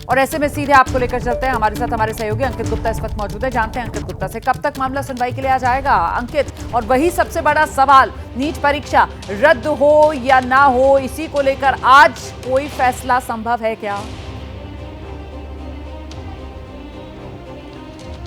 और ऐसे में सीधे आपको लेकर चलते हैं, हमारे साथ हमारे सहयोगी अंकित गुप्ता इस वक्त मौजूद है। जानते हैं अंकित गुप्ता से कब तक मामला सुनवाई के लिए आ जाएगा अंकित। और वही सबसे बड़ा सवाल, नीट परीक्षा रद्द हो या ना हो, इसी को लेकर आज कोई फैसला संभव है क्या?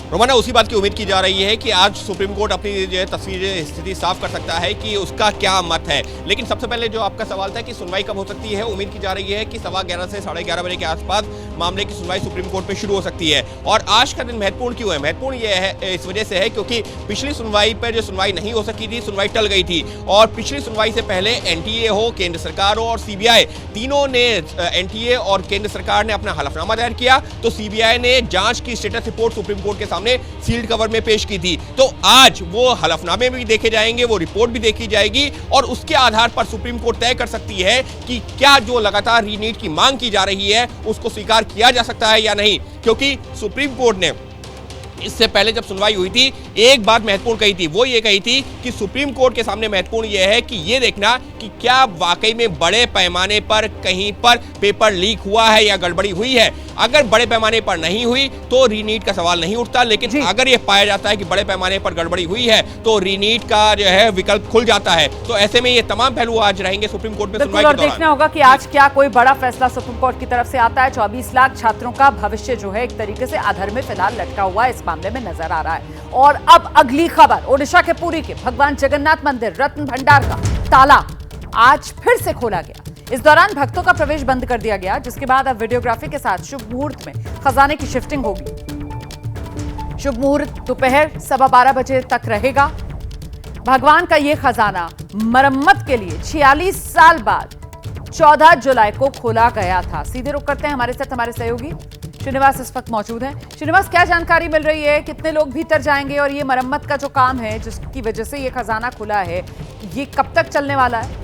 रोमाना, उसी बात की उम्मीद की जा रही है कि आज सुप्रीम कोर्ट अपनी जो है तस्वीर स्थिति साफ कर सकता है कि उसका क्या मत है। लेकिन सबसे पहले जो आपका सवाल था कि सुनवाई कब हो सकती है, उम्मीद की जा रही है कि 11:15 से 11:30 बजे के आसपास मामले की सुनवाई सुप्रीम कोर्ट में शुरू हो सकती है। और आज का दिन महत्वपूर्ण क्यों है? महत्वपूर्ण यह है इस वजह से है क्योंकि पिछली सुनवाई पर जो सुनवाई नहीं हो सकी थी, सुनवाई टल गई थी। और पिछली सुनवाई से पहले एनटीए हो, केंद्र सरकार हो और सीबीआई, तीनों ने, एनटीए और केंद्र सरकार ने अपना हलफनामा दायर किया। तो सीबीआई ने जांच की स्टेटस रिपोर्ट सुप्रीम कोर्ट के सामने सील्ड कवर में पेश की थी। तो आज वो हलफनामे भी देखे जाएंगे, वो रिपोर्ट भी देखी जाएगी और उसके आधार पर सुप्रीम कोर्ट तय कर सकती है कि क्या जो लगातार रीनीट की मांग की जा रही है उसको स्वीकार किया जा सकता है या नहीं। क्योंकि सुप्रीम कोर्ट ने इससे पहले जब सुनवाई हुई थी एक बात महत्वपूर्ण कही थी, वो ये कही थी कि सुप्रीम कोर्ट के सामने महत्वपूर्ण यह है कि ये देखना कि क्या वाकई में बड़े पैमाने पर कहीं पर पेपर लीक हुआ है या गड़बड़ी हुई है। अगर बड़े पैमाने पर नहीं हुई तो रीनीट का सवाल नहीं उठता, लेकिन अगर ये पाया जाता है कि बड़े पैमाने पर गड़बड़ी हुई है तो रीनीट का जो है विकल्प खुल जाता है। तो ऐसे में ये तमाम पहलू आज रहेंगे सुप्रीम कोर्ट में सुनवाई के दौरान। देखना होगा कि आज क्या कोई बड़ा फैसला सुप्रीम कोर्ट की तरफ से आता है। 24 लाख छात्रों का भविष्य जो है एक तरीके से अधर में फिलहाल लटका हुआ इस मामले में नजर आ रहा है। और अब अगली खबर, ओडिशा के पुरी के भगवान जगन्नाथ मंदिर रत्न भंडार का ताला आज फिर से खोला गया। इस दौरान भक्तों का प्रवेश बंद कर दिया गया, जिसके बाद अब वीडियोग्राफी के साथ शुभ मुहूर्त में खजाने की शिफ्टिंग होगी। शुभ मुहूर्त दोपहर 12:15 बजे तक रहेगा। भगवान का यह खजाना मरम्मत के लिए 46 साल बाद 14 जुलाई को खोला गया था। सीधे रुक करते हैं, हमारे साथ हमारे सहयोगी श्रीनिवास इस वक्त मौजूद हैं। श्रीनिवास, क्या जानकारी मिल रही है, कितने लोग भीतर जाएंगे और ये मरम्मत का जो काम है जिसकी वजह से ये खजाना खुला है, ये कब तक चलने वाला है?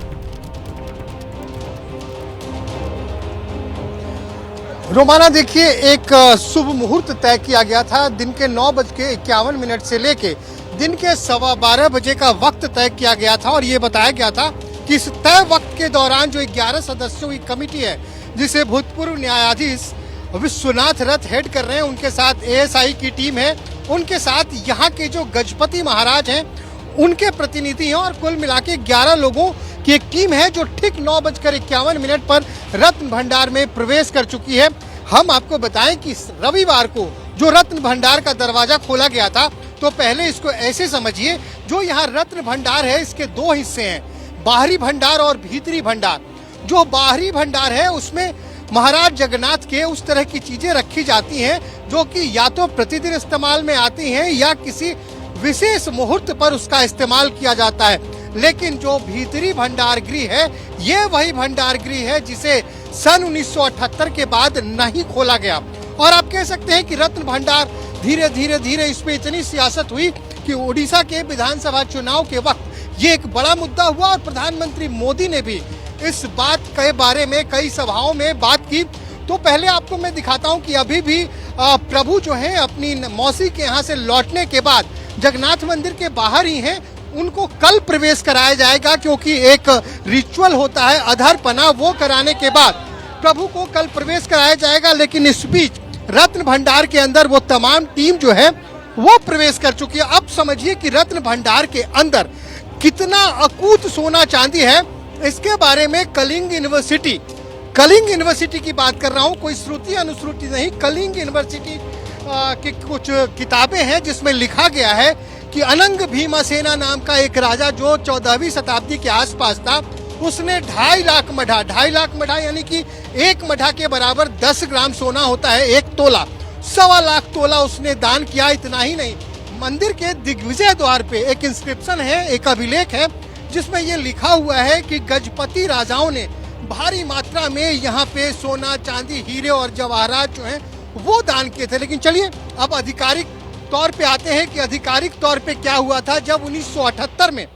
रोमाना, देखिए, एक शुभ मुहूर्त तय किया गया था। दिन के 9:51 से लेके दिन के 12:15 बजे का वक्त तय किया गया था और ये बताया गया था कि इस तय वक्त के दौरान जो 11 सदस्यों की कमेटी है, जिसे भूतपूर्व न्यायाधीश विश्वनाथ रथ हेड कर रहे हैं, उनके साथ एएसआई की टीम है, उनके साथ यहाँ के जो गजपति महाराज हैं उनके प्रतिनिधि हैं और कुल मिला के 11 लोगों की एक टीम है जो ठीक 9:51 पर रत्न भंडार में प्रवेश कर चुकी है। हम आपको बताएं कि रविवार को जो रत्न भंडार का दरवाजा खोला गया था, तो पहले इसको ऐसे समझिए, जो यहाँ रत्न भंडार है इसके 2 हिस्से हैं, बाहरी भंडार और भीतरी भंडार। जो बाहरी भंडार है उसमें महाराज जगन्नाथ के उस तरह की चीजें रखी जाती हैं जो कि या तो प्रतिदिन इस्तेमाल में आती हैं या किसी विशेष मुहूर्त पर उसका इस्तेमाल किया जाता है। लेकिन जो भीतरी भंडार गृह है, ये वही भंडार गृह है जिसे सन 1978 के बाद नहीं खोला गया। और आप कह सकते हैं कि रत्न भंडार धीरे धीरे धीरे इस पे इतनी सियासत हुई कि उड़ीसा के विधानसभा चुनाव के वक्त ये एक बड़ा मुद्दा हुआ और प्रधानमंत्री मोदी ने भी इस बात के बारे में कई सभाओं में बात की। तो पहले आपको मैं दिखाता हूं कि अभी भी प्रभु जो हैं अपनी मौसी के यहाँ से लौटने के बाद जगन्नाथ मंदिर के बाहर ही हैं। उनको कल प्रवेश कराया जाएगा क्योंकि एक रिचुअल होता है अधरपना, वो कराने के बाद प्रभु को कल प्रवेश कराया जाएगा। लेकिन इस बीच रत्न भंडार के अंदर वो तमाम टीम जो है वो प्रवेश कर चुकी है। अब समझिए कि रत्न भंडार के अंदर कितना अकूत सोना चांदी है, इसके बारे में कलिंग यूनिवर्सिटी की बात कर रहा हूं, कोई श्रुति अनुश्रुति नहीं। कलिंग यूनिवर्सिटी की कुछ किताबें हैं जिसमें लिखा गया है कि अनंग भीमसेना नाम का एक राजा जो 14वीं शताब्दी के आसपास था, उसने 2.5 लाख मढ़ा यानी कि एक मढ़ा के बराबर 10 ग्राम सोना होता है, एक तोला, 1.25 लाख तोला उसने दान किया। इतना ही नहीं, मंदिर के दिग्विजय द्वार पे एक इंस्क्रिप्शन है, एक अभिलेख है जिसमें ये लिखा हुआ है कि गजपति राजाओं ने भारी मात्रा में यहाँ पे सोना चांदी हीरे और जवाहरात जो हैं वो दान किए थे। लेकिन चलिए अब आधिकारिक तौर पे आते हैं कि आधिकारिक तौर पे क्या हुआ था। जब 1978 में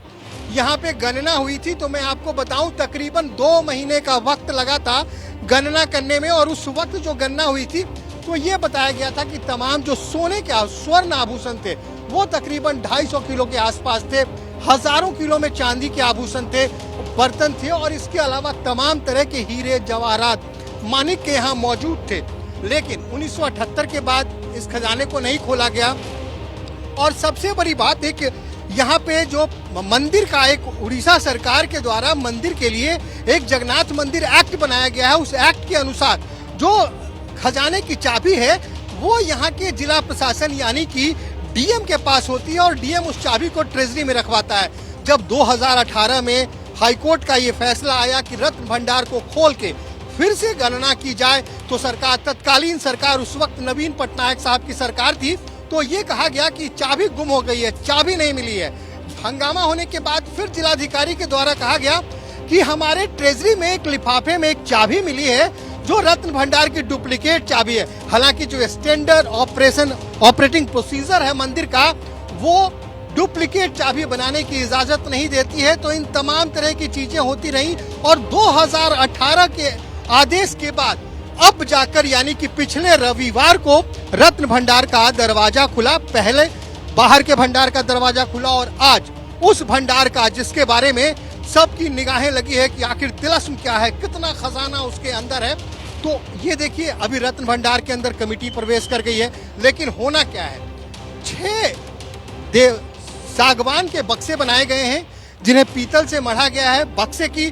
यहाँ पे गणना हुई थी तो मैं आपको बताऊं तकरीबन 2 महीने का वक्त लगा था गणना करने में। और उस वक्त जो गणना हुई थी तो ये बताया गया था कि तमाम जो सोने के स्वर्ण आभूषण थे वो तकरीबन 250 किलो के आसपास थे, हजारों किलो में चांदी के आभूषण थे, बर्तन थे और इसके अलावा तमाम तरह के हीरे जवाहरात मानिक के यहाँ मौजूद थे। लेकिन 1978 के बाद इस खजाने को नहीं खोला गया। और सबसे बड़ी बात है कि यहाँ पे जो मंदिर का एक उड़ीसा सरकार के द्वारा मंदिर के लिए एक जगन्नाथ मंदिर एक्ट बनाया गया है। उस एक्ट के अनुसार जो खजाने की चाबी है वो यहाँ के जिला प्रशासन यानी कि डीएम के पास होती है और डीएम उस चाबी को ट्रेजरी में रखवाता है। जब 2018 में हाईकोर्ट का ये फैसला आया कि रत्न भंडार को खोल के फिर से गणना की जाए तो सरकार, तत्कालीन सरकार, उस वक्त नवीन पटनायक साहब की सरकार थी, तो ये कहा गया कि चाबी गुम हो गई है, चाबी नहीं मिली है। हंगामा होने के बाद फिर जिलाधिकारी के द्वारा कहा गया कि हमारे ट्रेजरी में एक लिफाफे में एक चाबी मिली है जो रत्न भंडार की डुप्लीकेट चाबी है। हालांकि जो स्टैंडर्ड ऑपरेटिंग प्रोसीजर है मंदिर का वो डुप्लीकेट चाबी बनाने की इजाजत नहीं देती है। तो इन तमाम तरह की चीजें होती रही और 2018 के आदेश के बाद अब जाकर यानी कि पिछले रविवार को रत्न भंडार का दरवाजा खुला। पहले बाहर के भंडार का दरवाजा खुला और आज उस भंडार का जिसके बारे में सबकी निगाहें लगी है कि आखिर तिलस्म क्या है, कितना खजाना उसके अंदर है। तो ये देखिए अभी रत्न भंडार के अंदर कमेटी प्रवेश कर गई है। लेकिन होना क्या है, 6 सागवान के बक्से बनाए गए हैं जिन्हें पीतल से मढ़ा गया है। बक्से की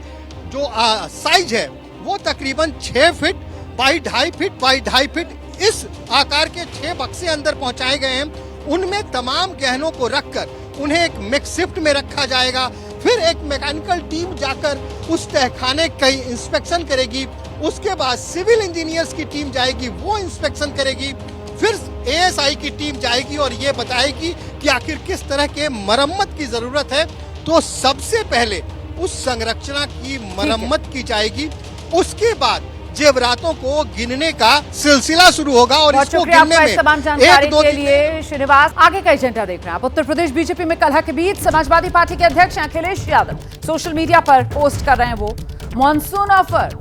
जो साइज है वो तकरीबन 6 feet by 2.5 feet by 2.5 feet इस आकार के 6 बक्से अंदर पहुंचाए गए हैं। उनमें तमाम गहनों को रखकर उन्हें एक मिक्सिफ्ट में रखा जाएगा। फिर एक मैकेनिकल टीम जाकर उस तहखाने का इंस्पेक्शन करेगी। उसके बाद सिविल इंजीनियर्स की टीम जाएगी, वो इंस्पेक्शन करेगी। फिर एएसआई की टीम जाएगी और ये बताएगी कि आखिर किस तरह के मरम्मत की जरूरत है। तो सबसे पहले उस संरचना की मरम्मत की जाएगी, उसके बाद जेवरातों को गिनने का सिलसिला शुरू होगा। और इसको गिनने में तमाम जानकारी के लिए श्रीनिवास, आगे का एजेंडा देख रहे हैं आप। उत्तर प्रदेश बीजेपी में कलह के बीच समाजवादी पार्टी के अध्यक्ष अखिलेश यादव सोशल मीडिया पर पोस्ट कर रहे हैं वो मॉनसून ऑफर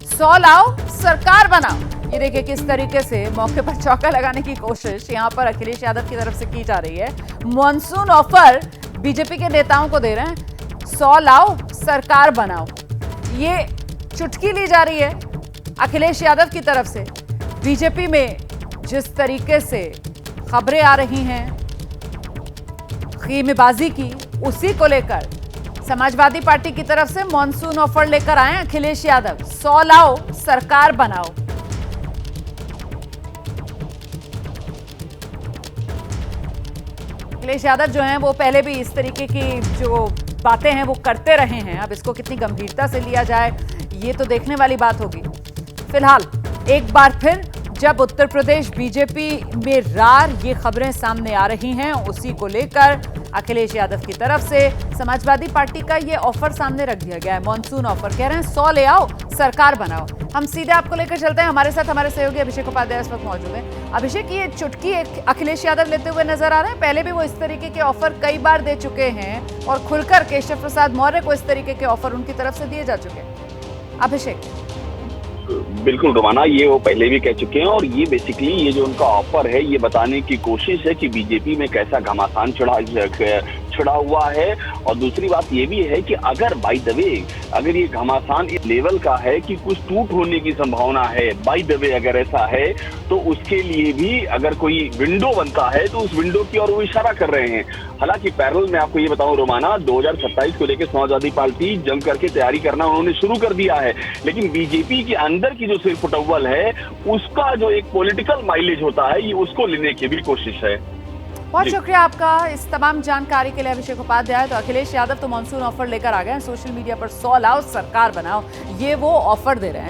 100 लाओ सरकार बनाओ। ये देखिए किस तरीके से मौके पर चौका लगाने की कोशिश यहाँ पर अखिलेश यादव की तरफ से की जा रही है। मॉनसून ऑफर बीजेपी के नेताओं को दे रहे हैं, 100 लाओ सरकार बनाओ। ये चुटकी ली जा रही है अखिलेश यादव की तरफ से। बीजेपी में जिस तरीके से खबरें आ रही हैं खेमेबाजी की, उसी को लेकर समाजवादी पार्टी की तरफ से मॉनसून ऑफर लेकर आए अखिलेश यादव, 100 लाओ सरकार बनाओ। अखिलेश यादव जो हैं वो पहले भी इस तरीके की जो बातें हैं वो करते रहे हैं। अब इसको कितनी गंभीरता से लिया जाए ये तो देखने वाली बात होगी। फिलहाल एक बार फिर जब उत्तर प्रदेश बीजेपी में रार ये खबरें सामने आ रही हैं, उसी को लेकर अखिलेश यादव की तरफ से समाजवादी पार्टी का ये ऑफर सामने रख दिया गया है, मॉनसून ऑफर। कह रहे हैं 100 ले आओ, सरकार बनाओ। हम सीधे आपको लेकर चलते हैं, हमारे साथ हमारे सहयोगी अभिषेक उपाध्याय इस वक्त मौजूद हैं। अभिषेक, ये चुटकी अखिलेश यादव लेते हुए नजर आ रहे हैं, पहले भी वो इस तरीके के ऑफर कई बार दे चुके हैं और खुलकर केशव प्रसाद मौर्य को इस तरीके के ऑफर उनकी तरफ से दिए जा चुके हैं। अभिषेक। बिल्कुल रोमाना, ये वो पहले भी कह चुके हैं और ये बेसिकली ये जो उनका ऑफर है ये बताने की कोशिश है कि बीजेपी में कैसा घमासान छिड़ा हुआ है। और दूसरी बात ये भी है कि अगर बाय द वे अगर ये घमासान इस लेवल का है कि कुछ टूट होने की संभावना है, बाय द वे अगर ऐसा है तो उसके लिए भी अगर कोई विंडो बनता है तो उस विंडो की ओर वो इशारा कर रहे हैं। हालांकि पैरेलल में आपको ये बताऊं रोमाना, 2027 को लेकर समाजवादी पार्टी जम करके तैयारी करना उन्होंने शुरू कर दिया है, लेकिन बीजेपी के अंदर की जो सिर्फ फुटअव्वल है उसका जो एक पॉलिटिकल माइलेज होता है ये उसको लेने की भी कोशिश है। बहुत शुक्रिया आपका इस तमाम जानकारी के लिए अभिषेक उपाध्याय। तो अखिलेश यादव तो मॉनसून ऑफर लेकर आ गए हैं, सोशल मीडिया पर 100 लाओ सरकार बनाओ, ये वो ऑफर दे रहे हैं।